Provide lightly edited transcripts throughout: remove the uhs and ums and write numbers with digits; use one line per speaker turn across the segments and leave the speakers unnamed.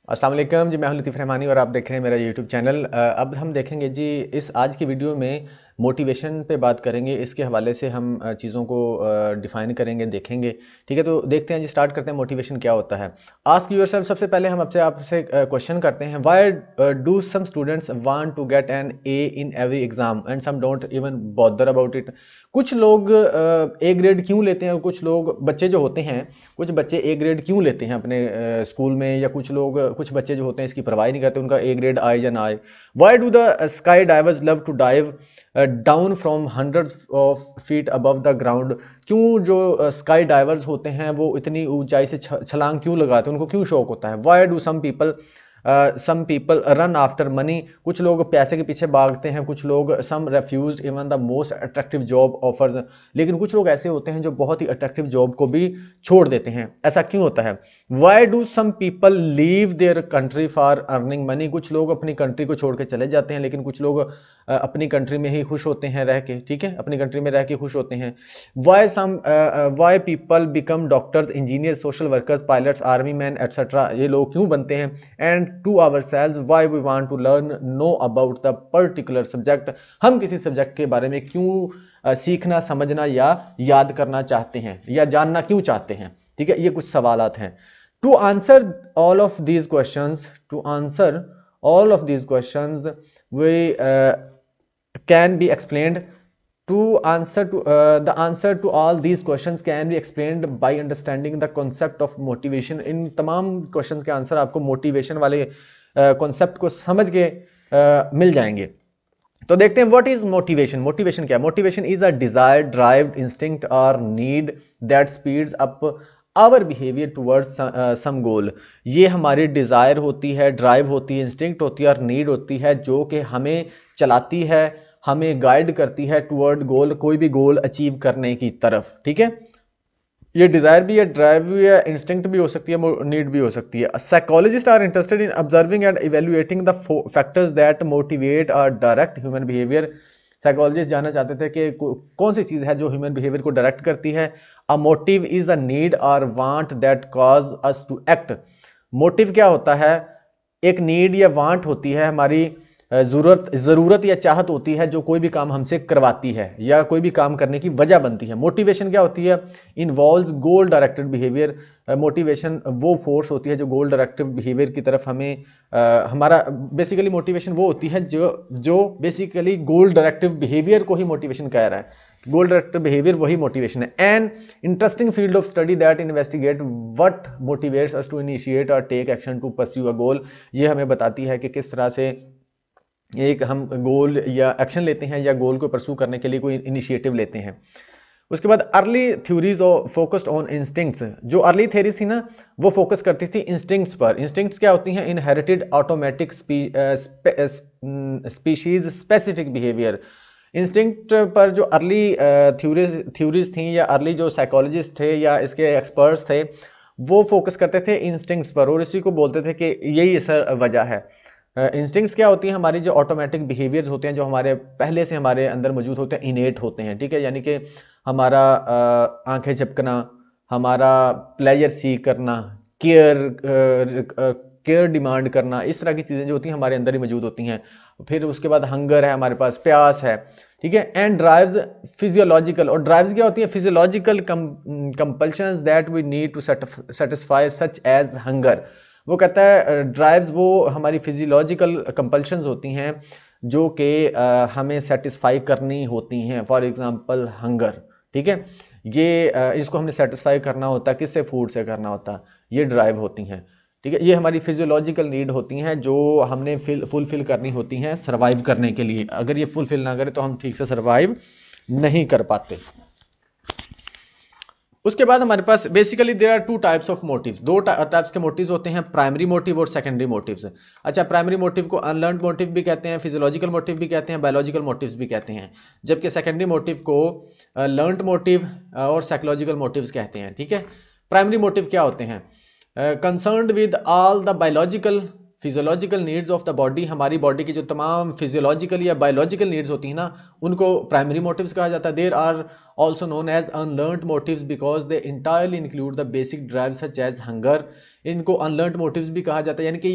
अस्सलाम वालेकुम जी, मैं हूं लतीफ़ रहमानी और आप देख रहे हैं मेरा यूट्यूब चैनल। अब हम देखेंगे जी इस आज की वीडियो में मोटिवेशन पे बात करेंगे। इसके हवाले से हम चीज़ों को डिफ़ाइन करेंगे, देखेंगे। ठीक है, तो देखते हैं जी, स्टार्ट करते हैं मोटिवेशन क्या होता है। आस्क योरसेल्फ, सबसे पहले हम आपसे क्वेश्चन करते हैं, why do some students want to get an A in every exam and some don't even bother about it. कुछ लोग ए ग्रेड क्यों लेते हैं और कुछ लोग बच्चे जो होते हैं, कुछ बच्चे ए ग्रेड क्यों लेते हैं अपने स्कूल में, या कुछ बच्चे जो होते हैं इसकी परवाह नहीं करते उनका ए ग्रेड आए या ना आए। Why do the sky divers love to dive down from hundreds of feet above the ground. क्यों जो स्काई डाइवर्स होते हैं वो इतनी ऊंचाई से छलांग क्यों लगाते हैं, उनको क्यों शौक होता है। Why do some people run after money. कुछ लोग पैसे के पीछे भागते हैं, कुछ लोग some refuse even the most attractive job offers. लेकिन कुछ लोग ऐसे होते हैं जो बहुत ही अट्रैक्टिव जॉब को भी छोड़ देते हैं। ऐसा क्यों होता है। Why do some people leave their country for earning money. कुछ लोग अपनी कंट्री को छोड़ के चले जाते हैं, लेकिन कुछ लोग अपनी कंट्री में ही खुश होते हैं रह के। ठीक है, अपनी कंट्री में रह के खुश होते हैं। Why people become doctors, engineer, social workers, pilots, army man etcetera. ये लोग क्यों बनते हैं। And to ourselves, why we want to learn know about the particular subject. हम किसी सब्जेक्ट के बारे में क्यों सीखना, समझना या याद करना चाहते हैं, या जानना क्यों चाहते हैं। ठीक है, ये कुछ सवालात हैं। To answer all of these questions, we can be explained to answer to the answer to all these questions can be explained by understanding the concept of motivation। इन तमाम क्वेश्चंस के आंसर आपको मोटिवेशन वाले concept को समझ के मिल जाएंगे। तो देखते हैं व्हाट इज मोटिवेशन। मोटिवेशन क्या है। Motivation is a desire, drive, instinct or need that speeds up our behaviour towards some goal. ये हमारी डिजायर होती है, ड्राइव होती है, इंस्टिंक्ट होती है और नीड होती है, जो कि हमें चलाती है, हमें गाइड करती है टुवर्ड गोल, कोई भी गोल अचीव करने की तरफ। ठीक है, ये डिजायर भी है, ड्राइव भी है, इंस्टिंक्ट भी हो सकती है, नीड भी हो सकती है। Psychologist are interested in observing and evaluating the factors that motivate or direct human behaviour. Psychologist जानना चाहते थे कि कौन सी चीज है जो ह्यूमन बिहेवियर को डायरेक्ट करती है। A motive is a need or want that cause us to act. Motive क्या होता है। एक नीड या वांट होती है, हमारी जरूरत या चाहत होती है, जो कोई भी काम हमसे करवाती है या कोई भी काम करने की वजह बनती है। मोटिवेशन क्या होती है। इन्वॉल्व्स गोल डायरेक्टेड बिहेवियर। मोटिवेशन वो फोर्स होती है जो गोल डायरेक्टेड बिहेवियर की तरफ हमें हमारा बेसिकली मोटिवेशन वो होती है जो बेसिकली गोल डायरेक्टिव बिहेवियर को ही मोटिवेशन कह रहा है। गोल डायरेक्टिव बिहेवियर वही मोटिवेशन है। An interesting field of study that investigate what motivates us to initiate or take action to pursue a goal. ये हमें बताती है कि किस तरह से एक हम गोल या एक्शन लेते हैं या गोल को परस्यू करने के लिए कोई इनिशिएटिव लेते हैं। उसके बाद early theories focused on instincts. जो अर्ली थ्योरीज थी ना, वो फोकस करती थी इंस्टिंक्ट्स पर। इंस्टिंक्ट्स क्या होती हैं। Inherited automatic species specific behaviour. Instinct पर जो अर्ली थ्योरीज थी या अर्ली जो साइकोलॉजिस्ट थे या इसके एक्सपर्ट्स थे, वो फोकस करते थे इंस्टिंक्ट्स पर और इसी को बोलते थे कि यही सर वजह है। इंस्टिंक्ट्स क्या होती हैं। हमारी जो ऑटोमेटिक बिहेवियर्स होते हैं, जो हमारे पहले से हमारे अंदर मौजूद होते हैं, इनेट होते हैं। ठीक है, यानी कि हमारा आंखें झपकना, हमारा प्लेजर सीख करना, केयर डिमांड करना, इस तरह की चीज़ें जो होती हैं हमारे अंदर ही मौजूद होती हैं। फिर उसके बाद हंगर है, हमारे पास प्यास है। ठीक है, एंड ड्राइव्स फिजियोलॉजिकल। और ड्राइव्स क्या होती है। Physiological compulsions that we need to satisfy such as hunger. वो कहता है ड्राइव्स वो हमारी फिजियोलॉजिकल कंपल्शंस होती हैं जो कि हमें सेटिस्फाई करनी होती हैं। For example hunger. ठीक है, ये इसको हमने सेटिस्फाई करना होता है, किससे, फूड से करना होता है। ये ड्राइव होती हैं। ठीक है, ये हमारी फिजियोलॉजिकल नीड होती हैं जो हमने फुलफिल करनी होती हैं सर्वाइव करने के लिए। अगर ये फुलफिल ना करें तो हम ठीक से सर्वाइव नहीं कर पाते। उसके बाद हमारे पास basically there are two types of motives. दो टाइप्स के मोटिव्स होते हैं, प्राइमरी मोटिव और सेकेंडरी मोटिव्स। अच्छा, प्राइमरी मोटिव को अनलर्नड मोटिव भी कहते हैं, फिजियोलॉजिकल मोटिव भी कहते हैं, बायोलॉजिकल मोटिव्स भी कहते हैं, जबकि सेकेंडरी मोटिव को लर्नड मोटिव और साइकोलॉजिकल मोटिव्स कहते हैं। ठीक है, प्राइमरी मोटिव क्या होते हैं। Concerned with all the biological physiological needs of the body, हमारी बॉडी की जो तमाम फिजियोलॉजिकल या बायोलॉजिकल नीड्स होती हैं ना, उनको प्राइमरी मोटिव्स कहा जाता है। There are also known as unlearned motives because they entirely include the basic drive such as hunger. इनको अनलर्नड मोटिव्स भी कहा जाता है, यानी कि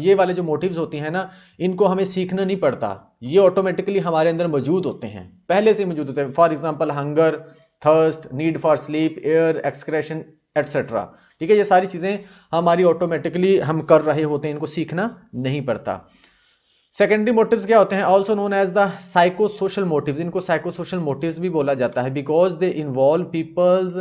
ये वाले जो मोटिव्स होती हैं ना, इनको हमें सीखना नहीं पड़ता, ये ऑटोमेटिकली हमारे अंदर मौजूद होते हैं, पहले से मौजूद होते हैं। For example hunger, thirst, need for sleep, air, excretion etcetera. ठीक है, ये सारी चीजें हमारी ऑटोमेटिकली हम कर रहे होते हैं, इनको सीखना नहीं पड़ता। सेकेंडरी मोटिव्स क्या होते हैं? Also known as the psychosocial motives. इनको साइकोसोशल मोटिव्स भी बोला जाता है because they involve people's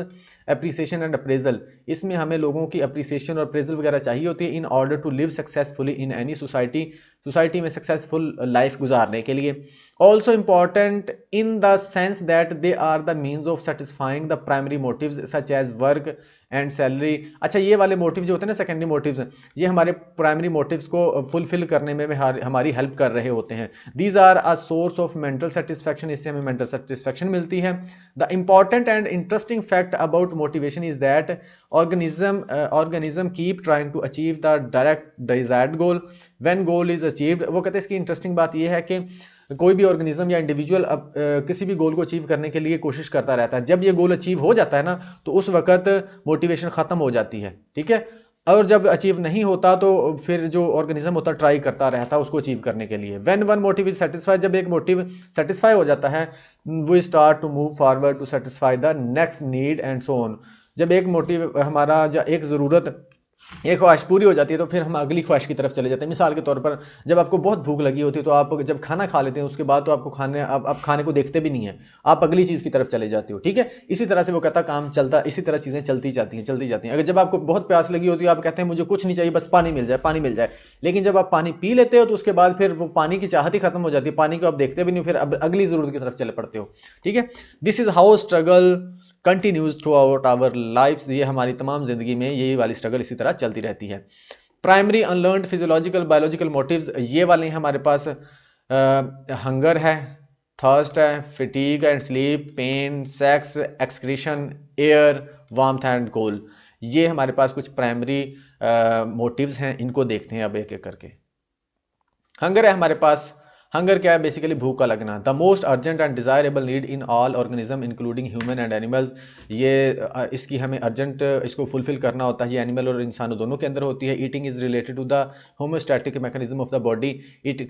appreciation and appraisal. इसमें हमें लोगों की अप्रिसिएशन और अप्रेजल वगैरह चाहिए होती है in order to live successfully in any society, society में सक्सेसफुल लाइफ गुजारने के लिए। Also important in the sense that they are the means of satisfying the primary motives such as work and salary. अच्छा, ये वाले motive जो होते हैं ना, सेकेंडरी मोटिव्स, ये हमारे प्राइमरी मोटिव्स को फुलफिल करने में हमारी हेल्प कर रहे होते हैं। These are a source of mental satisfaction, इससे हमें मेंटल सेटिस्फैक्शन मिलती है। The important and interesting fact about motivation is that organism keep trying to achieve the direct desired goal when goal is achieved. वो कहते हैं इसकी interesting बात यह है कि कोई भी ऑर्गेनिज्म या इंडिविजुअल किसी भी गोल को अचीव करने के लिए कोशिश करता रहता है। जब ये गोल अचीव हो जाता है ना, तो उस वक्त मोटिवेशन खत्म हो जाती है। ठीक है, और जब अचीव नहीं होता तो फिर जो ऑर्गेनिज्म होता है ट्राई करता रहता है उसको अचीव करने के लिए। When one motive is satisfied, जब एक मोटिव सेटिस्फाई हो जाता है, we start to move forward to satisfy the next need and so on. जब एक मोटिव हमारा एक ज़रूरत, एक ख्वाहिश पूरी हो जाती है तो फिर हम अगली ख्वाहिश की तरफ चले जाते हैं। मिसाल के तौर पर जब आपको बहुत भूख लगी होती है तो आप जब खाना खा लेते हैं उसके बाद तो आपको आप खाने को देखते भी नहीं है, आप अगली चीज़ की तरफ चले जाते हो। ठीक है, इसी तरह से वो कहता काम चलता, इसी तरह चीज़ें चलती जाती हैं। अगर जब आपको बहुत प्यास लगी होती है, आप कहते हैं मुझे कुछ नहीं चाहिए, बस पानी मिल जाए। लेकिन जब आप पानी पी लेते हो तो उसके बाद फिर वो पानी की चाहत ही खत्म हो जाती है, पानी को आप देखते भी नहीं, फिर अगली ज़रूरत की तरफ चले पड़ते हो। ठीक है, this is how struggle continues throughout our lifes. ये हमारी तमाम जिंदगी में यही वाली स्ट्रगल इसी तरह चलती रहती है। Primary unlearned physiological biological motives ये वाले हैं हमारे पास। हंगर है, थर्स्ट है, fatigue and sleep, pain, sex, excretion, air, warmth and goal. ये हमारे पास कुछ प्राइमरी मोटिव्स हैं, इनको देखते हैं अब एक एक करके। हंगर है हमारे पास। हंगर क्या है? बेसिकली भूख का लगना। The most urgent and desirable need in all organism including human and animals. ये इसकी हमें अर्जेंट इसको फुलफिल करना होता है, ये एनिमल और इंसानों दोनों के अंदर होती है। Eating is related to the homeostatic mechanism of the body.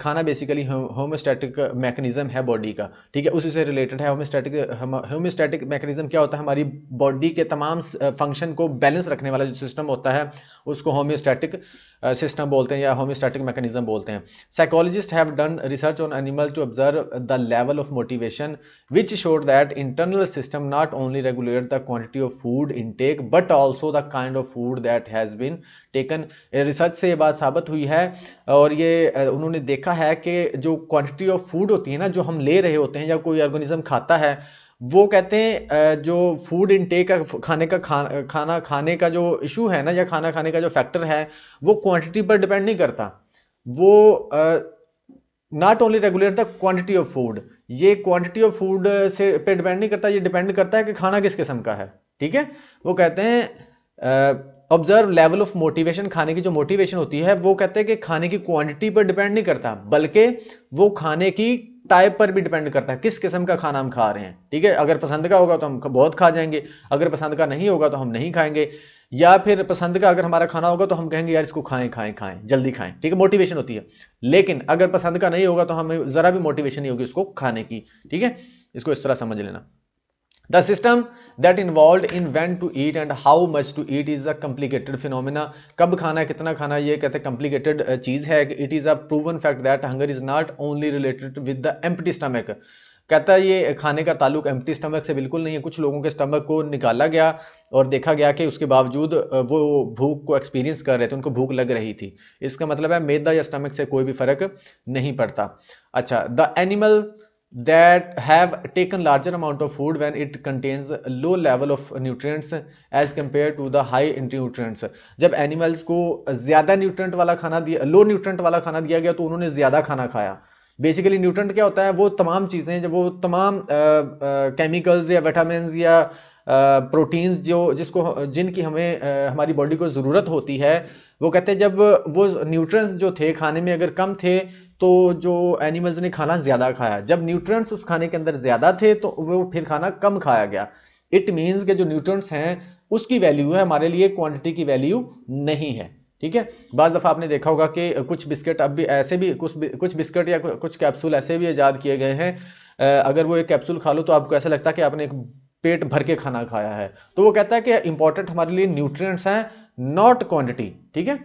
खाना बेसिकली होम्योस्टैटिक मैकेनिज्म है बॉडी का। ठीक है, उसी से रिलेटेड है। होम्योस्टैटिक मैकेनिज्म क्या होता है? हमारी बॉडी के तमाम फंक्शन को बैलेंस रखने वाला जो सिस्टम होता है उसको होम्योस्टैटिक सिस्टम बोलते हैं या होम्योस्टैटिक मैकेनिज्म बोलते हैं। Psychologist have done research on animal to observe the level of motivation which showed that internal system not only regulate the quantity of food intake but also the kind of food that has been taken। Research से ये बात साबित हुई है और ये उन्होंने देखा है कि जो क्वांटिटी ऑफ फूड होती है ना, जो हम ले रहे होते हैं या कोई ऑर्गेनिज्म खाता है, वो कहते हैं जो फूड इनटेक का खाना खाने का जो इशू है ना, या खाना खाने का जो फैक्टर है, वो क्वांटिटी पर डिपेंड नहीं करता। वो not only regulate the quantity of food, ये क्वांटिटी ऑफ फूड से पे डिपेंड नहीं करता, ये डिपेंड करता है कि खाना किस किस्म का है। ठीक है, वो कहते हैं ऑब्जर्व लेवल ऑफ मोटिवेशन। खाने की जो मोटिवेशन होती है वो कहते हैं कि खाने की क्वांटिटी पर डिपेंड नहीं करता, बल्कि वो खाने की टाइप पर भी डिपेंड करता है, किस किस्म का खाना हम खा रहे हैं। ठीक है, अगर पसंद का होगा तो हम बहुत खा जाएंगे, अगर पसंद का नहीं होगा तो हम नहीं खाएंगे, या फिर पसंद का अगर हमारा खाना होगा तो हम कहेंगे यार इसको खाएं जल्दी खाएं। ठीक है, मोटिवेशन होती है। लेकिन अगर पसंद का नहीं होगा तो हमें जरा भी मोटिवेशन नहीं होगी उसको खाने की। ठीक है, इसको इस तरह समझ लेना। The system that involved in when to eat and how much to eat is a complicated phenomena। कब खाना है, कितना खाना है, ये कहते हैं complicated चीज है। It is a proven fact that hunger is not only related with the empty stomach। कहता है ये खाने का ताल्लुक एम्प्टी स्टमक से बिल्कुल नहीं है। कुछ लोगों के स्टमक को निकाला गया और देखा गया कि उसके बावजूद वो भूख को एक्सपीरियंस कर रहे थे, उनको भूख लग रही थी। इसका मतलब है मैदा या स्टमक से कोई भी फर्क नहीं पड़ता। अच्छा, the animal that have taken larger amount of food when it contains low level of nutrients as compared to the high nutrients। जब एनिमल्स को ज्यादा न्यूट्रेंट वाला खाना दिया, लो न्यूट्रेंट वाला खाना दिया गया तो उन्होंने ज्यादा खाना खाया। बेसिकली न्यूट्रेंट क्या होता है? वो तमाम चीजें, वो तमाम केमिकल्स या विटामिन्स या प्रोटीन्स जिनकी हमें हमारी बॉडी को ज़रूरत होती है, वो कहते हैं जब वो न्यूट्रिएंट्स जो थे खाने में अगर कम थे तो जो एनिमल्स ने खाना ज्यादा खाया, जब न्यूट्रिएंट्स उस खाने के अंदर ज्यादा थे तो वो फिर खाना कम खाया गया। इट मीन्स के जो न्यूट्रिएंट्स हैं उसकी वैल्यू है, हमारे लिए क्वांटिटी की वैल्यू नहीं है। ठीक है, बाज़ दफ़ा आपने देखा होगा कि कुछ बिस्किट अब भी ऐसे भी कुछ बिस्किट या कुछ कैप्सूल ऐसे भी ईजाद किए गए हैं, अगर वो एक कैप्सूल खा लो तो आपको ऐसा लगता है कि आपने एक पेट भर के खाना खाया है। तो वो कहता है कि इंपॉर्टेंट हमारे लिए न्यूट्रिएंट्स हैं, नॉट क्वांटिटी। ठीक है,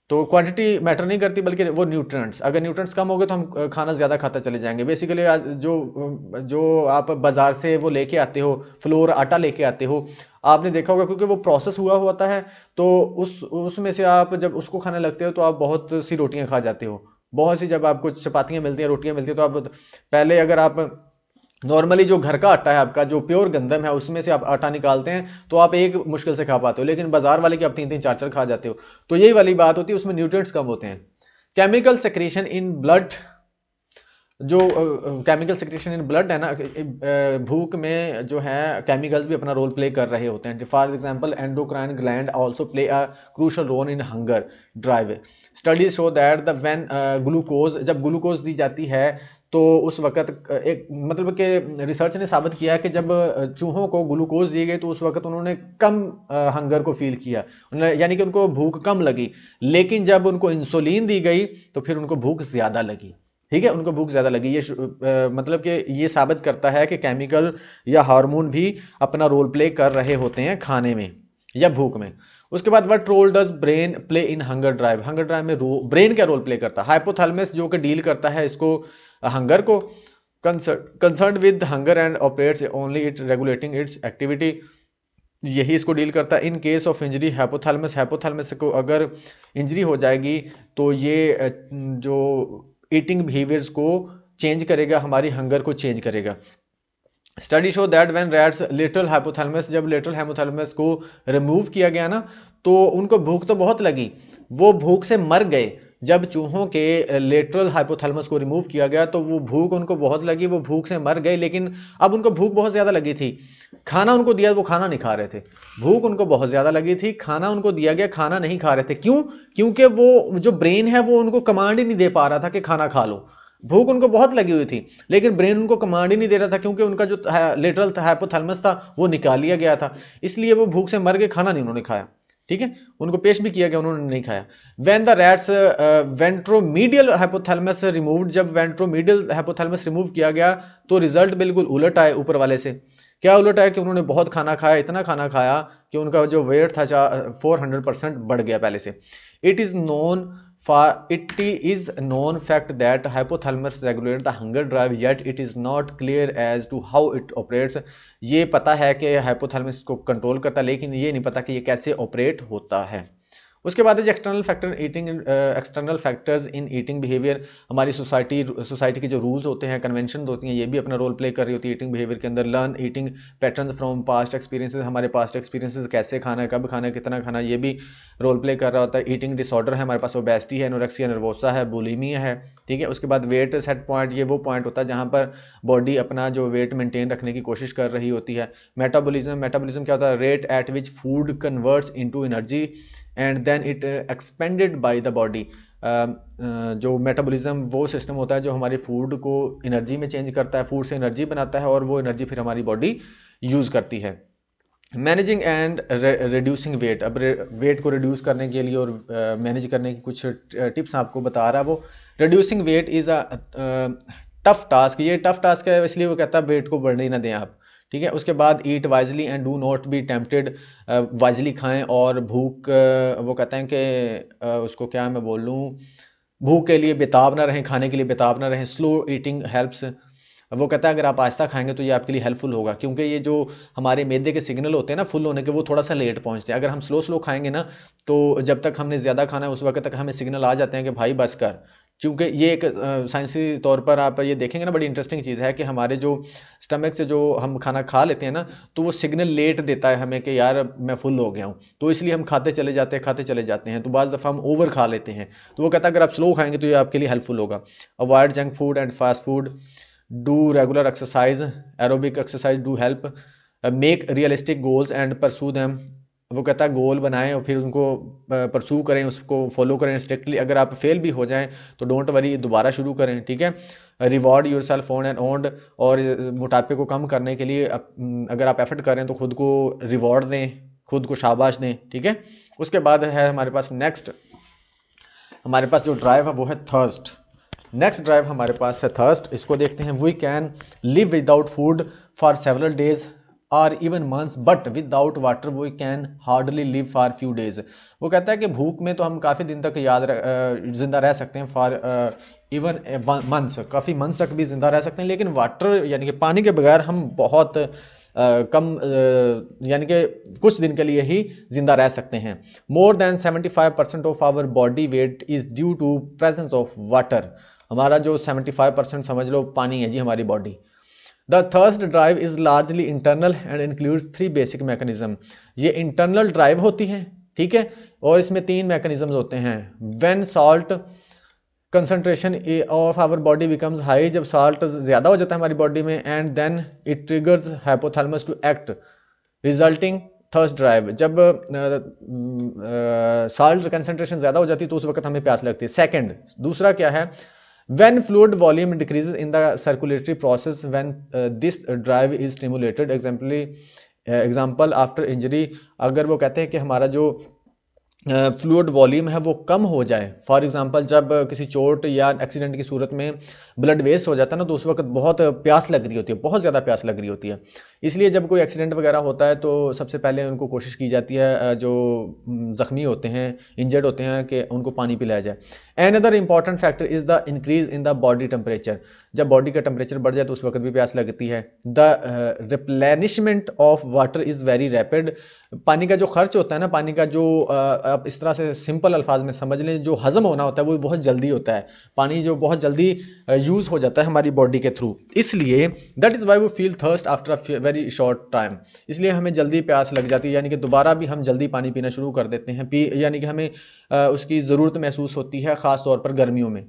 तो क्वांटिटी मैटर नहीं करती बल्कि वो न्यूट्रिएंट्स, अगर न्यूट्रिएंट्स कम हो गए तो हम खाना ज़्यादा खाते चले जाएंगे। बेसिकली आज जो आप बाज़ार से वो लेके आते हो, फ्लोर आटा लेके आते हो, आपने देखा होगा क्योंकि वो प्रोसेस हुआ होता है, तो उसमें से आप जब उसको खाने लगते हो तो आप बहुत सी रोटियां खा जाते हो। बहुत सी जब आपको चपातियां मिलती हैं, रोटियां मिलती हैं, तो आप पहले अगर आप नॉर्मली जो घर का आटा है आपका, जो प्योर गंदम है, उसमें से आप आटा निकालते हैं तो आप एक मुश्किल से खा पाते हो, लेकिन बाजार वाले की आप 3-3 4-4 खा जाते हो। तो यही वाली बात होती है, उसमें न्यूट्रिएंट्स कम होते हैं। केमिकल सेक्रेशन इन ब्लड, जो केमिकल सेक्रेशन इन ब्लड है ना, भूख में जो है केमिकल्स भी अपना रोल प्ले कर रहे होते हैं। For example endocrine gland also play a crucial role in hunger drive. Studies show that the when glucose, जब ग्लूकोज दी जाती है तो उस वक्त एक मतलब कि रिसर्च ने साबित किया है कि जब चूहों को ग्लूकोज दी गई तो उस वक्त उन्होंने कम हंगर को फील किया, यानी कि उनको भूख कम लगी। लेकिन जब उनको इंसुलिन दी गई तो फिर उनको भूख ज्यादा लगी। ठीक है, उनको भूख ज्यादा लगी। ये मतलब कि ये साबित करता है कि केमिकल या हार्मोन भी अपना रोल प्ले कर रहे होते हैं खाने में या भूख में। उसके बाद what role does brain play in hunger drive, hunger drive में ब्रेन क्या रोल प्ले करता है? हाइपोथैलेमस जो कि डील करता है इसको हंगर को, concern with hunger and operates only it regulating it's activity, यही इसको डील करता है। In case of injury hypothalamus को अगर इंजरी हो जाएगी तो ये जो ईटिंग बिहेवियर्स को चेंज करेगा, हमारी हंगर को चेंज करेगा। Study show that when rats lateral hypothalamus, जब लेटरल हाइपोथैलेमस को रिमूव किया गया ना तो उनको भूख तो बहुत लगी, वो भूख से मर गए। जब चूहों के लेटरल हाइपोथैलेमस को रिमूव किया गया तो वो भूख उनको बहुत लगी, वो भूख से मर गए। लेकिन अब उनको भूख बहुत ज्यादा लगी थी, खाना उनको दिया वो खाना नहीं खा रहे थे। भूख उनको बहुत ज्यादा लगी थी, खाना उनको दिया गया, खाना नहीं खा रहे थे। क्यों? क्योंकि वो जो ब्रेन है वो उनको कमांड ही नहीं दे पा रहा था कि खाना खा लो। भूख उनको बहुत लगी हुई थी लेकिन ब्रेन उनको कमांड ही नहीं दे रहा था, क्योंकि उनका जो लेटरल हाइपोथैलेमस था वो निकाल लिया गया था, इसलिए वो भूख से मर गए, खाना नहीं उन्होंने खाया। ठीक है, उनको पेश भी किया गया, उन्होंने नहीं खाया। When the rats ventromedial hypothalamus removed, जब वेंट्रोमीडियल हाइपोथैलेमस रिमूव किया गया तो रिजल्ट बिल्कुल उलट आए ऊपर वाले से। क्या उलट आया कि उन्होंने बहुत खाना खाया, इतना खाना खाया कि उनका जो वेट था 400% बढ़ गया पहले से। It is known fact that hypothalamus regulate the hunger drive, yet it is not clear as to how it operates। ये पता है कि हाइपोथैलेमस को कंट्रोल करता है लेकिन ये नहीं पता कि ये कैसे ऑपरेट होता है। उसके बाद external factors in eating behaviour, हमारी सोसाइटी के जो रूल्स होते हैं, कन्वेंशन होती हैं, ये भी अपना रोल प्ले कर रही होती है ईटिंग बिहेवियर के अंदर। Learn eating patterns from past experiences, हमारे पास्ट एक्सपीरियंसेस, कैसे खाना है, कब खाना है, कितना खाना है, ये भी रोल प्ले कर रहा होता है। ईटिंग डिसऑर्डर है हमारे पास, ओबेसिटी है, एनोरेक्सिया नर्वोसा है, बुलिमिया है। ठीक है, उसके बाद वेट सेट पॉइंट, ये वो पॉइंट होता है जहां पर बॉडी अपना जो वेट मेंटेन रखने की कोशिश कर रही होती है। मेटाबॉलिज्म क्या होता है? Rate at which food converts into energy and then it expended by the body. जो मेटाबॉलिज्म वो सिस्टम होता है जो हमारे फूड को एनर्जी में चेंज करता है, फूड से एनर्जी बनाता है और वो एनर्जी फिर हमारी बॉडी यूज करती है। मैनेजिंग एंड रिड्यूसिंग वेट, अब वेट को रिड्यूस करने के लिए और मैनेज करने की कुछ टिप्स आपको बता रहा है वो। Reducing weight is a tough task, ये टफ टास्क है इसलिए वो कहता है वेट को बढ़ने ना दें आप। ठीक है, उसके बाद eat wisely and do not be tempted, wisely खाएं और भूख वो कहते हैं कि उसको क्या मैं बोल लूँ, भूख के लिए बेताब ना रहें, खाने के लिए बेताब ना रहें। स्लो ईटिंग हेल्प्स, वो कहता है अगर आप आहिस्ता खाएंगे तो ये आपके लिए हेल्पफुल होगा, क्योंकि ये जो हमारे मैदे के सिग्नल होते हैं ना फुल होने के, वो थोड़ा सा लेट पहुंचते हैं। अगर हम स्लो खाएंगे ना तो जब तक हमने ज़्यादा खाना है उस वक्त तक हमें सिग्नल आ जाते हैं कि भाई बस कर। क्योंकि ये एक साइंसी तौर पर आप ये देखेंगे ना, बड़ी इंटरेस्टिंग चीज़ है कि हमारे जो स्टमक से जो हम खाना खा लेते हैं ना तो वो सिग्नल लेट देता है हमें कि यार मैं फुल हो गया हूँ, तो इसलिए हम खाते चले जाते हैं, तो बाज़ दफ़ा हम ओवर खा लेते हैं। तो वो कहता है अगर आप स्लो खाएंगे तो ये आपके लिए हेल्पफुल होगा। Avoid junk food and fast food, do regular exercise, aerobic exercise do help, make realistic goals and pursue them, वो कहता है गोल बनाएं और फिर उनको परसू करें, उसको फॉलो करें स्ट्रिक्टली। अगर आप फेल भी हो जाएं तो डोंट वरी, दोबारा शुरू करें, ठीक है। Reward your self on and on, और मोटापे को कम करने के लिए अगर आप एफर्ट करें तो खुद को रिवॉर्ड दें, खुद को शाबाश दें, ठीक है। उसके बाद है हमारे पास नेक्स्ट, हमारे पास जो ड्राइव है वो है थर्स्ट। नेक्स्ट ड्राइव हमारे पास है थर्स्ट। इसको देखते हैं। We can live without food for several days or even months, but without water we can hardly live for few days. वो कहता है कि भूख में तो हम काफ़ी दिन तक जिंदा रह सकते हैं, फॉर इवन मंथ्स, काफ़ी मंथ्स तक भी जिंदा रह सकते हैं, लेकिन वाटर यानी कि पानी के बगैर हम बहुत कम यानी कि कुछ दिन के लिए ही जिंदा रह सकते हैं। More than 75% of our body weight is due to presence of water. हमारा जो 75% समझ लो पानी है जी हमारी body. The thirst drive is largely internal and includes 3 basic mechanism. ये इंटरनल ड्राइव होती है, ठीक है, और इसमें 3 मैकेनिज्म होते हैं। When salt concentration of our body becomes high, जब साल्ट ज्यादा हो जाता है हमारी बॉडी में, and then it triggers hypothalamus to act resulting thirst drive. जब साल्ट कंसंट्रेशन ज्यादा हो जाती है तो उस वक्त हमें प्यास लगती है। सेकंड, दूसरा क्या है, when fluid volume decreases in the circulatory process, when this drive is stimulated, example after injury, अगर वो कहते हैं कि हमारा जो फ्लूइड वॉल्यूम है वो कम हो जाए, फॉर एग्जांपल जब किसी चोट या एक्सीडेंट की सूरत में ब्लड वेस्ट हो जाता है ना, तो उस वक्त बहुत प्यास लग रही होती है, बहुत ज़्यादा प्यास लग रही होती है। इसलिए जब कोई एक्सीडेंट वगैरह होता है तो सबसे पहले उनको कोशिश की जाती है, जो ज़ख्मी होते हैं, इंजर्ड होते हैं, कि उनको पानी पिलाया जाए। Another important factor is the increase in the body temperature. जब बॉडी का टेम्परेचर बढ़ जाए तो उस वक्त भी प्यास लगती है। The replenishment of water is very rapid. पानी का जो खर्च होता है ना, पानी का जो आप इस तरह से सिंपल अल्फाज में समझ लें, जो हजम होना होता है वो बहुत जल्दी होता है। पानी जो बहुत जल्दी यूज़ हो जाता है हमारी बॉडी के थ्रू, इसलिए that is why we feel thirst after a very short time. इसलिए हमें जल्दी प्यास लग जाती है, यानी कि दोबारा भी हम जल्दी पानी पीना शुरू कर देते हैं, यानी कि हमें उसकी ज़रूरत महसूस होती है, ख़ास तौर पर गर्मियों में।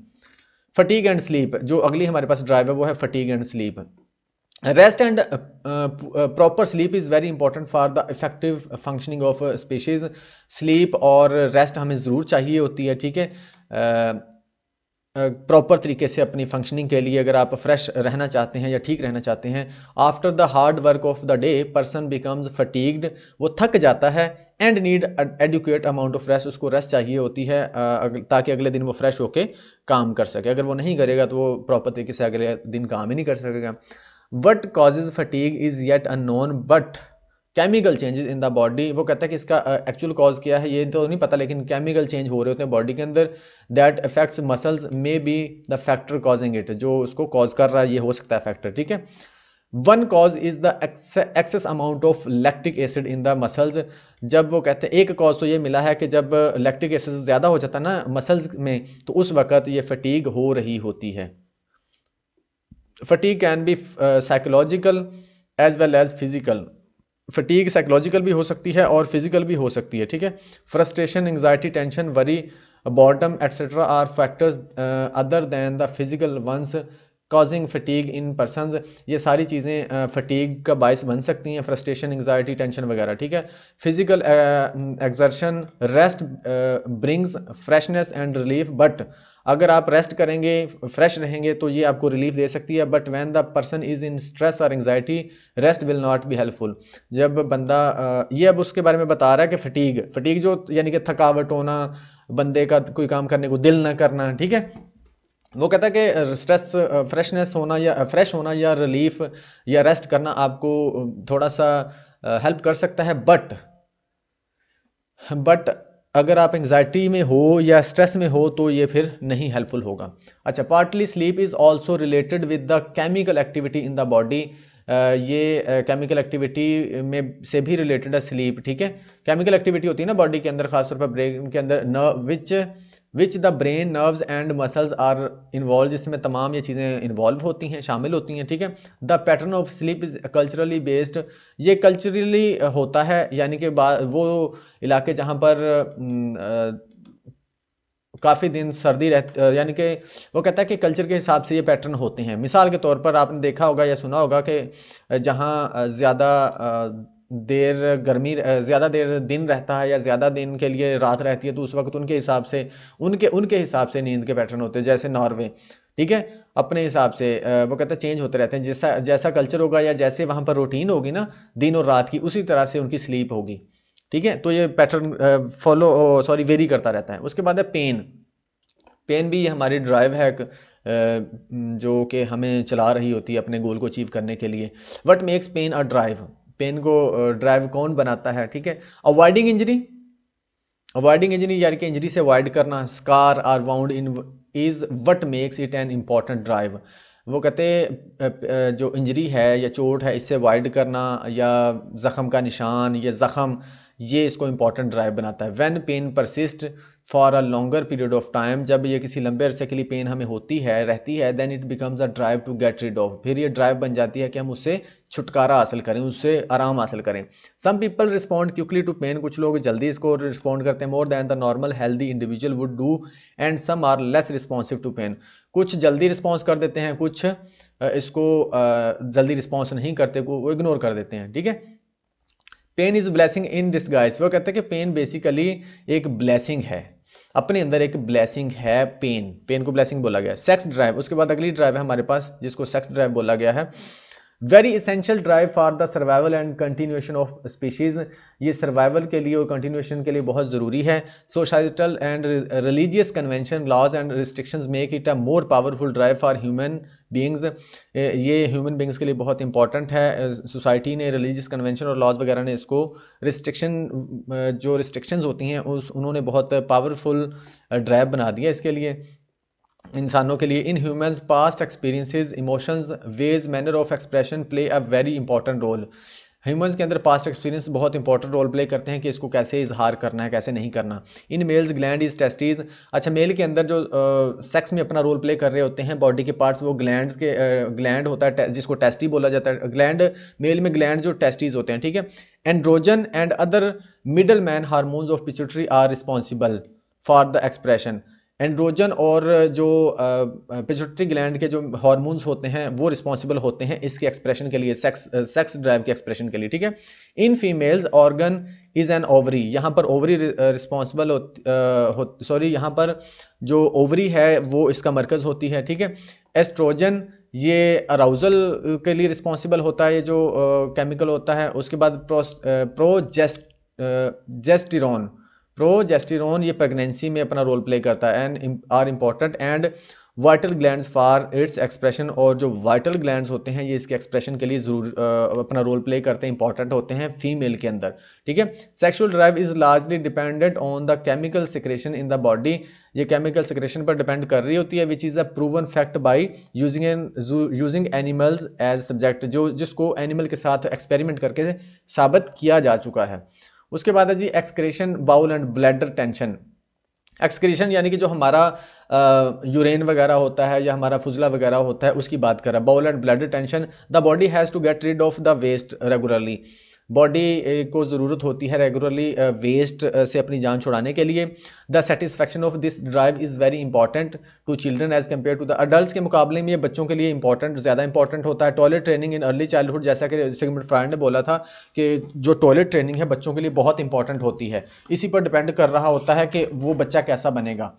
फटीग एंड स्लीप, जो अगली हमारे पास ड्राइव है वो है fatigue and sleep. Rest and proper sleep is very important for the effective functioning of species. Sleep और रेस्ट हमें ज़रूर चाहिए होती है, ठीक है, प्रॉपर तरीके से अपनी फंक्शनिंग के लिए। अगर आप फ्रेश रहना चाहते हैं या ठीक रहना चाहते हैं, after the hard work of the day person becomes fatigued, वो थक जाता है, and need adequate amount of rest, उसको रेस्ट चाहिए होती है ताकि अगले दिन वो फ्रेश होके काम कर सके। अगर वो नहीं करेगा तो वो प्रॉपर तरीके से अगले दिन काम ही नहीं कर सकेगा। What causes fatigue is yet unknown, but chemical changes in the body, वो कहता है कि इसका एक्चुअल कॉज क्या है ये तो नहीं पता, लेकिन केमिकल चेंज हो रहे होते हैं बॉडी के अंदर, that affects muscles may be the factor causing it, जो उसको कॉज कर रहा है ये हो सकता है फैक्टर, ठीक है। One cause is the excess amount of lactic acid in the muscles. जब वो कहते हैं एक कॉज तो ये मिला है कि जब लैक्टिक एसिड ज़्यादा हो जाता है ना मसल्स में, तो उस वक्त ये फटीग हो रही होती है। Fatigue can be psychological as well as physical. Fatigue psychological भी हो सकती है और फिजिकल भी हो सकती है, ठीक है। Frustration, anxiety, tension, worry, boredom etcetera are factors other than the physical ones causing fatigue in persons. ये सारी चीज़ें फटीग का बायस बन सकती हैं, फ्रस्ट्रेशन, एंग्जाइटी, टेंशन वगैरह, ठीक है। Physical exertion, rest brings freshness and relief, but अगर आप रेस्ट करेंगे, फ्रेश रहेंगे तो ये आपको रिलीफ दे सकती है, but when the person is in stress or anxiety rest will not be helpful. जब बंदा ये अब उसके बारे में बता रहा है कि फटीग जो यानी कि थकावट होना, बंदे का कोई काम करने को दिल ना करना, ठीक है। वो कहता है कि स्ट्रेस, फ्रेशनेस होना या फ्रेश होना या रिलीफ या रेस्ट करना आपको थोड़ा सा हेल्प कर सकता है, बट अगर आप एंग्जाइटी में हो या स्ट्रेस में हो तो ये फिर नहीं हेल्पफुल होगा। अच्छा, partly sleep is also related with the chemical activity in the body. ये केमिकल एक्टिविटी में से भी रिलेटेड है स्लीप, ठीक है। केमिकल एक्टिविटी होती है ना बॉडी के अंदर, खासतौर पर ब्रेन के अंदर, nerve which the brain, nerves and muscles are involve, जिसमें तमाम ये चीज़ें इन्वॉल्व होती हैं, शामिल होती हैं, ठीक है। The pattern of sleep is culturally based, ये कल्चरली होता है, यानी कि वो इलाके जहाँ पर काफ़ी दिन सर्दी रहती, यानी कि वो कहता है कि कल्चर के हिसाब से ये पैटर्न होते हैं। मिसाल के तौर पर आपने देखा होगा या सुना होगा कि जहाँ ज़्यादा देर गर्मी ज़्यादा देर दिन रहता है या ज़्यादा दिन के लिए रात रहती है, तो उस वक्त उनके हिसाब से उनके हिसाब से नींद के पैटर्न होते हैं। जैसे नॉर्वे, ठीक है, अपने हिसाब से वो कहते हैं चेंज होते रहते हैं, जैसा जैसा कल्चर होगा या जैसे वहाँ पर रूटीन होगी ना दिन और रात की, उसी तरह से उनकी स्लीप होगी, ठीक है। तो ये पैटर्न वेरी करता रहता है। उसके बाद है पेन। पेन भी हमारी ड्राइव है जो कि हमें चला रही होती है अपने गोल को अचीव करने के लिए। What makes pain a drive? Pain को ड्राइव कौन बनाता है, ठीक है। अवॉइडिंग इंजरी, अवॉइडिंग इंजरी यानी कि इंजरी से अवॉइड करना। Scar or wound in is what makes it an important drive. वो कहते हैं जो इंजरी है या चोट है इससे अवॉइड करना, या ज़ख़म का निशान या ज़ख़म, ये इसको इम्पॉर्टेंट ड्राइव बनाता है। When pain persist for a longer period of time, जब ये किसी लंबे अरसे के लिए पेन हमें होती है रहती है, then it becomes a drive to get rid of, फिर ये ड्राइव बन जाती है कि हम उससे छुटकारा हासिल करें, उससे आराम हासिल करें। Some people respond quickly to pain, कुछ लोग जल्दी इसको रिस्पॉन्ड करते हैं, more than the normal healthy individual would do, and some are less responsive to pain. कुछ जल्दी रिस्पॉन्स कर देते हैं, कुछ इसको जल्दी रिस्पॉन्स नहीं करते, वो इग्नोर कर देते हैं, ठीक है। Pain is blessing in disguise. वो कहते हैं कि पेन बेसिकली एक ब्लेसिंग है, अपने अंदर एक ब्लेसिंग है पेन, पेन को ब्लेसिंग बोला गया है। सेक्स ड्राइव, उसके बाद अगली ड्राइव है हमारे पास जिसको सेक्स ड्राइव बोला गया है। Very essential drive for the survival and continuation of species, ये सर्वाइवल के लिए और कंटिन्यूएशन के लिए बहुत ज़रूरी है। Societal and religious convention, laws and restrictions make it a more powerful drive for human beings. ये ह्यूमन बींग्स के लिए बहुत इंपॉर्टेंट है। सोसाइटी ने, रिलीजियस कन्वेंशन और लॉज वगैरह ने इसको जो रिस्ट्रिक्शंस होती हैं उन्होंने बहुत पावरफुल ड्राइव बना दिया इसके लिए, इंसानों के लिए। In humans past experiences, emotions, ways, manner of expression play a very important role. Humans के अंदर पास्ट एक्सपीरियंस बहुत इंपॉर्टेंट रोल प्ले करते हैं कि इसको कैसे इजहार करना है, कैसे नहीं करना। In males gland is testes, अच्छा मेल के अंदर जो सेक्स में अपना रोल प्ले कर रहे होते हैं बॉडी के पार्ट्स, वो ग्लैंड्स के ग्लैंड होता है जिसको टेस्टी बोला जाता है। ग्लैंड मेल में ग्लैंड जो टेस्टीज होते हैं, ठीक है। Androgen and other middle man hormones of pituitary are responsible for the expression. Androgen और जो पिट्यूटरी ग्लैंड के जो हार्मोन्स होते हैं वो रिस्पॉन्सिबल होते हैं इसके एक्सप्रेशन के लिए, सेक्स ड्राइव के एक्सप्रेशन के लिए, ठीक है। In females organ is an ovary, यहाँ पर ओवरी रिस्पॉन्सिबल यहाँ पर जो ओवरी है वो इसका मरकज होती है, ठीक है। एस्ट्रोजन ये अराउजल के लिए रिस्पॉन्सिबल होता है, ये जो केमिकल होता है। उसके बाद प्रोजेस्टेरोन ये प्रेगनेंसी में अपना रोल प्ले करता है and are important and vital glands for its expression, और जो वाइटल ग्लैंड्स होते हैं ये इसके एक्सप्रेशन के लिए जरूर अपना रोल प्ले करते हैं, इंपॉर्टेंट होते हैं फीमेल के अंदर, ठीक है। Sexual drive is largely dependent on the chemical secretion in the body, ये केमिकल सिक्रेशन पर डिपेंड कर रही होती है, which is a proven fact by using animals as subject, जिसको एनिमल के साथ एक्सपेरिमेंट करके साबित किया जा चुका है। उसके बाद है जी excretion, bowel and bladder tension. Excretion यानी कि जो हमारा यूरेन वगैरह होता है या हमारा फुजला वगैरह होता है उसकी बात कर रहा है। Bowel and bladder tension, the body has to get rid of the waste regularly, body को ज़रूरत होती है रेगुलरली वेस्ट से अपनी जान छुड़ाने के लिए। The satisfaction of this drive is very important to children as compare to the adult, के मुकाबले में ये बच्चों के लिए ज़्यादा इंपॉर्टेंट होता है। Toilet training in early childhood, जैसा कि सिगमंड फ्रॉइड ने बोला था कि जो टॉयलेट ट्रेनिंग है बच्चों के लिए बहुत इंपॉर्टेंट होती है, इसी पर डिपेंड कर रहा होता है कि वो बच्चा कैसा बनेगा।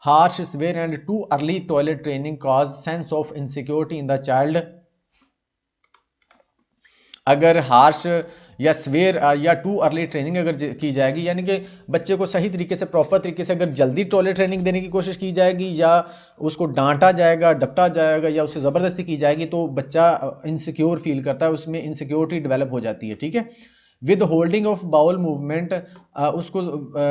Harsh, severe and too early toilet training cause sense of insecurity in the child. अगर हार्श या स्वेयर या टू अर्ली ट्रेनिंग अगर की जाएगी, यानी कि बच्चे को सही तरीके से प्रॉपर तरीके से अगर जल्दी टॉयलेट ट्रेनिंग देने की कोशिश की जाएगी या उसको डांटा जाएगा, डपटा जाएगा या उससे ज़बरदस्ती की जाएगी तो बच्चा इनसिक्योर फील करता है, उसमें इनसिक्योरिटी डेवलप हो जाती है, ठीक है। With holding of bowel movement, उसको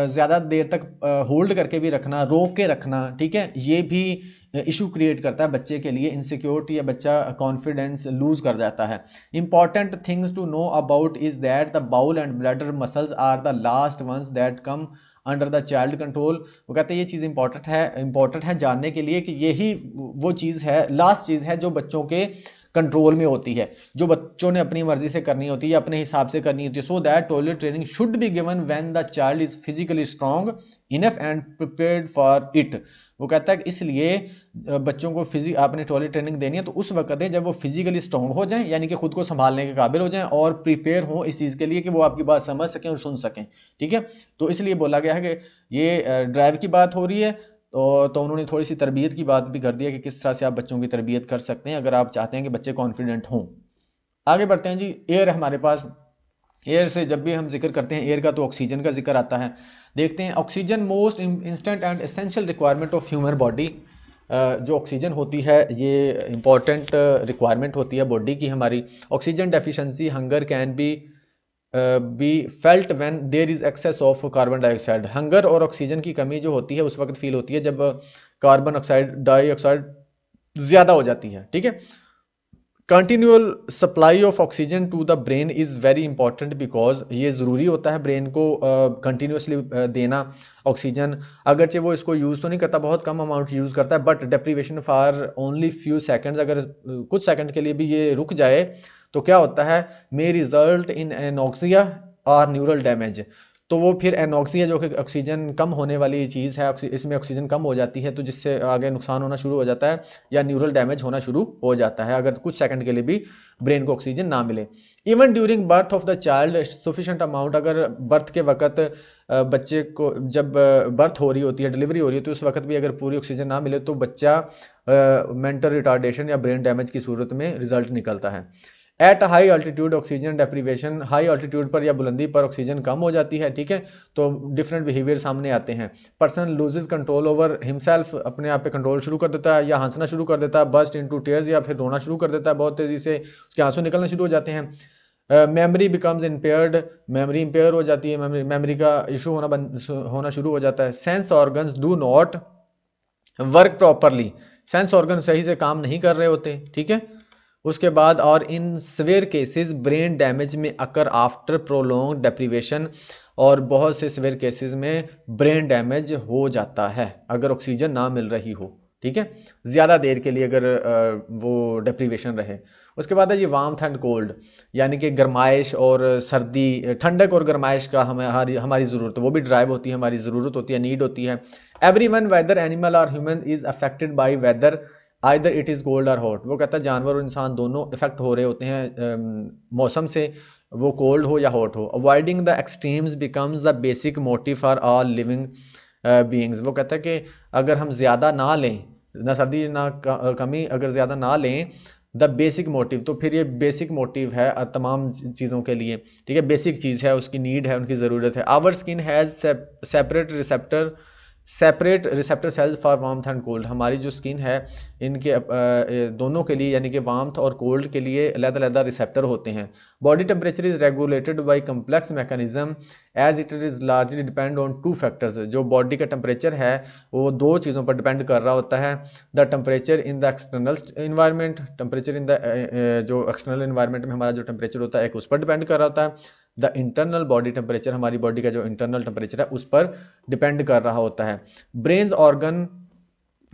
ज़्यादा देर तक होल्ड करके भी रखना, रोक के रखना, ठीक है, ये भी इशू क्रिएट करता है बच्चे के लिए, इनसिक्योरिटी या बच्चा कॉन्फिडेंस लूज कर जाता है। Important things to know about is that the bowel and bladder muscles are the last ones that come under the child control. वो कहते हैं ये चीज़ इंपॉर्टेंट है जानने के लिए कि यही वो चीज़ है, लास्ट चीज़ है जो बच्चों के कंट्रोल में होती है, जो बच्चों ने अपनी मर्जी से करनी होती है या अपने हिसाब से करनी होती है। So that toilet training should be given when the child is physically strong enough and prepared for it. वो कहता है कि इसलिए बच्चों को आपने टॉयलेट ट्रेनिंग देनी है तो उस वक्त है जब वो फिजिकली स्ट्रांग हो जाएं, यानी कि खुद को संभालने के काबिल हो जाएं और प्रिपेयर हो इस चीज़ के लिए कि वो आपकी बात समझ सकें और सुन सकें। ठीक है, तो इसलिए बोला गया है कि ये ड्राइव की बात हो रही है। तो उन्होंने थोड़ी सी तरबियत की बात भी कर दी है कि किस तरह से आप बच्चों की तरबियत कर सकते हैं अगर आप चाहते हैं कि बच्चे कॉन्फिडेंट हों। आगे बढ़ते हैं जी। एयर है हमारे पास। एयर से जब भी हम जिक्र करते हैं एयर का तो ऑक्सीजन का जिक्र आता है। देखते हैं oxygen most instant and essential requirement of human body. जो ऑक्सीजन होती है ये इंपॉर्टेंट रिक्वायरमेंट होती है बॉडी की हमारी। Oxygen deficiency hunger can be felt when there is excess of carbon dioxide. Hunger और ऑक्सीजन की कमी जो होती है उस वक्त फील होती है जब कार्बन डाइऑक्साइड ज्यादा हो जाती है। ठीक है, continual supply of oxygen to the brain is very important because ये ज़रूरी होता है ब्रेन को कंटिन्यूसली देना ऑक्सीजन। अगरचे वो इसको यूज़ तो नहीं करता, बहुत कम अमाउंट यूज़ करता है, but deprivation for only few seconds, अगर कुछ सेकंड के लिए भी ये रुक जाए तो क्या होता है, मे रिजल्ट इन एनॉक्सिया और न्यूरल डैमेज। तो वो फिर एनॉक्सिया जो कि ऑक्सीजन कम होने वाली चीज़ है, इसमें ऑक्सीजन कम हो जाती है तो जिससे आगे नुकसान होना शुरू हो जाता है या न्यूरल डैमेज होना शुरू हो जाता है अगर कुछ सेकंड के लिए भी ब्रेन को ऑक्सीजन ना मिले। Even during birth of the child sufficient amount, अगर बर्थ के वक्त बच्चे को जब बर्थ हो रही होती है, डिलीवरी हो रही होती है, उस वक्त भी अगर पूरी ऑक्सीजन ना मिले तो बच्चा मेंटल रिटार्डेशन या ब्रेन डैमेज की सूरत में रिजल्ट निकलता है। At high altitude oxygen deprivation, high altitude पर या बुलंदी पर ऑक्सीजन कम हो जाती है। ठीक है, तो डिफरेंट बिहेवियर सामने आते हैं। Person loses control over himself, अपने आप पे कंट्रोल शुरू कर देता है या हंसना शुरू कर देता है, बस्ट इनटू टीयर्स या फिर रोना शुरू कर देता है, बहुत तेजी से उसके आंसू निकलना शुरू हो जाते हैं। Memory becomes impaired, memory empire हो जाती है, मेमोरी का इशू होना शुरू हो जाता है। Sense organs do not work properly, sense organ सही से काम नहीं कर रहे होते। ठीक है, उसके बाद और इन सिवियर केसेस ब्रेन डैमेज में अकर आफ्टर प्रोलॉन्ग डेप्रीवेशन, और बहुत से सिवियर केसेस में ब्रेन डैमेज हो जाता है अगर ऑक्सीजन ना मिल रही हो। ठीक है, ज़्यादा देर के लिए अगर वो डेप्रीवेशन रहे। उसके बाद है ये वार्मथ एंड कोल्ड, यानी कि गर्माइश और सर्दी, ठंडक और गर्माइश का हमारी ज़रूरत, वो भी ड्राइव होती है, हमारी ज़रूरत होती है, नीड होती है। Everyone whether animal or human is affected by weather either it is cold or hot. वो कहता है जानवर और इंसान दोनों इफेक्ट हो रहे होते हैं मौसम से, वो कोल्ड हो या हॉट हो। Avoiding the extremes becomes the basic motive for all living beings. वो कहता है कि अगर हम ज़्यादा ना लें, ना सर्दी ना कमी, अगर ज़्यादा ना लें द बेसिक मोटिव, तो फिर ये बेसिक मोटिव है तमाम चीज़ों के लिए। ठीक है, बेसिक चीज़ है, उसकी नीड है, उनकी ज़रूरत है। Our skin has separate receptor cells for warmth and cold. हमारी जो स्किन है इनके दोनों के लिए, यानी कि वार्मथ और कोल्ड के लिए अलग-अलग रिसेप्टर होते हैं। Body temperature is regulated by complex mechanism as it is largely depend on two factors. जो बॉडी का टेम्परेचर है वो दो चीज़ों पर डिपेंड कर रहा होता है। The temperature in the external environment, temperature in the जो एक्सटर्नल इन्वायरमेंट में हमारा जो टेम्परेचर होता है एक उस पर डिपेंड कर रहा होता है। द इंटरनल बॉडी टेम्परेचर, हमारी बॉडी का जो इंटरनल टेम्परेचर है उस पर डिपेंड कर रहा होता है। ब्रेन्स ऑर्गन,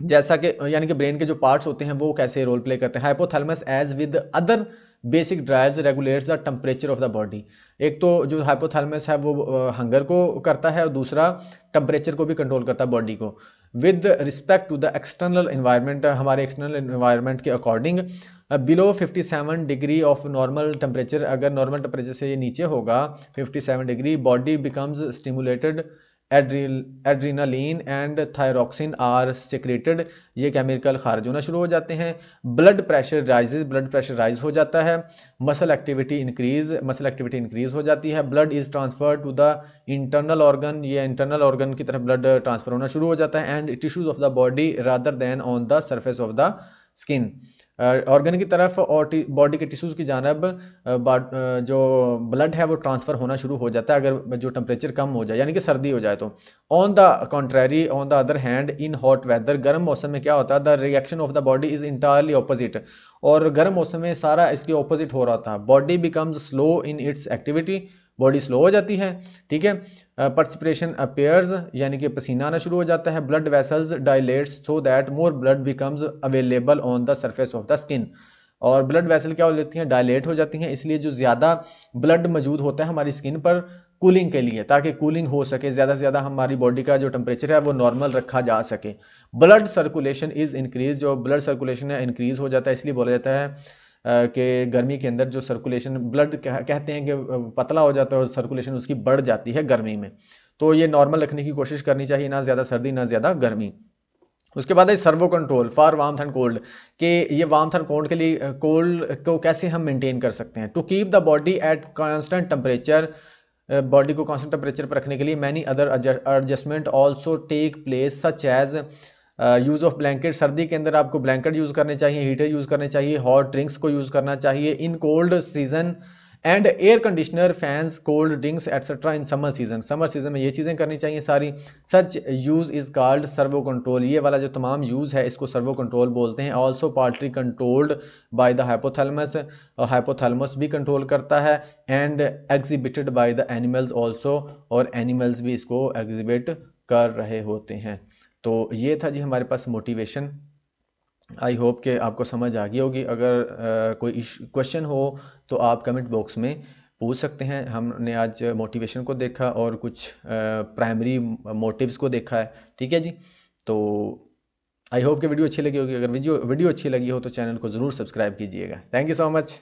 जैसा कि यानी कि ब्रेन के जो पार्ट्स होते हैं वो कैसे रोल प्ले करते हैं। Hypothalamus as with other basic drives regulates the temperature of the body. एक तो जो हाइपोथैलेमस है वो हंगर को करता है और दूसरा टेम्परेचर को भी कंट्रोल करता है बॉडी को। With respect to the external environment, हमारे एक्सटर्नल इन्वायरमेंट के according below 57 degree of normal temperature, अगर नॉर्मल टेम्परेचर से ये नीचे होगा 57 degree, body becomes stimulated, adrenaline and thyroxine are secreted, ये केमिकल खारिज होना शुरू हो जाते हैं। Blood pressure rises, blood pressure rise हो जाता है। मसल एक्टिविटी इंक्रीज हो जाती है। Blood is transfer to the internal organ, ये इंटरनल ऑर्गन की तरफ ब्लड ट्रांसफर होना शुरू हो जाता है। And tissues of the body rather than on the surface of the skin, organ की तरफ और बॉडी के टिश्यूज की जानब जो ब्लड है वो ट्रांसफर होना शुरू हो जाता है अगर जो टेम्परेचर कम हो जाए, यानी कि सर्दी हो जाए तो। On the contrary, on the other hand, in hot weather, गर्म मौसम में क्या होता है, the reaction of the body is entirely opposite, और गर्म मौसम में सारा इसके ऑपोजिट हो रहा था। Body becomes slow in its activity, body slow हो जाती है। ठीक है, पर्सपिरेशन अपीयर्स, यानी कि पसीना आना शुरू हो जाता है। Blood vessels dilates so that more blood becomes available on the surface of the skin, और ब्लड वेसल क्या हो जाती हैं, डायलेट हो जाती हैं, इसलिए जो ज़्यादा ब्लड मौजूद होता है हमारी स्किन पर कूलिंग के लिए, ताकि कूलिंग हो सके, ज़्यादा से ज़्यादा हमारी बॉडी का जो टेम्परेचर है वो नॉर्मल रखा जा सके। ब्लड सर्कुलेशन इज़ इंक्रीज, जो ब्लड सर्कुलेशन है इंक्रीज हो जाता है, इसलिए बोला जाता है कि गर्मी के अंदर जो सर्कुलेशन ब्लड कहते हैं कि पतला हो जाता है और सर्कुलेशन उसकी बढ़ जाती है गर्मी में। तो ये नॉर्मल रखने की कोशिश करनी चाहिए, ना ज़्यादा सर्दी ना ज़्यादा गर्मी। उसके बाद है servo control for warmth and cold, कि ये वार्मथ एंड कोल्ड के लिए, कोल्ड को कैसे हम मेंटेन कर सकते हैं। To keep the body at constant temperature, body को कांस्टेंट टेम्परेचर पर रखने के लिए many other adjustment also take place such as use of blanket, सर्दी के अंदर आपको ब्लैंकेट यूज़ करने चाहिए, हीटर यूज़ करने चाहिए, हॉट ड्रिंक्स को यूज़ करना चाहिए in cold season, and air conditioner, fans, cold drinks etcetera in summer season, summer season में ये चीज़ें करनी चाहिए सारी। Such use is called servo control, ये वाला जो तमाम यूज़ है इसको सर्वो कंट्रोल बोलते हैं। Also partly controlled by the hypothalamus, hypothalamus भी कंट्रोल करता है, and exhibited by the animals also, और एनिमल्स भी इसको एग्जिबिट कर रहे होते हैं। तो ये था जी हमारे पास मोटिवेशन। आई होप कि आपको समझ आ गई होगी। अगर कोई क्वेश्चन हो तो आप कमेंट बॉक्स में पूछ सकते हैं। हमने आज मोटिवेशन को देखा और कुछ प्राइमरी मोटिव्स को देखा है, ठीक है जी। तो आई होप कि वीडियो अच्छी लगी होगी। अगर वीडियो अच्छी लगी हो तो चैनल को ज़रूर सब्सक्राइब कीजिएगा। Thank you so much.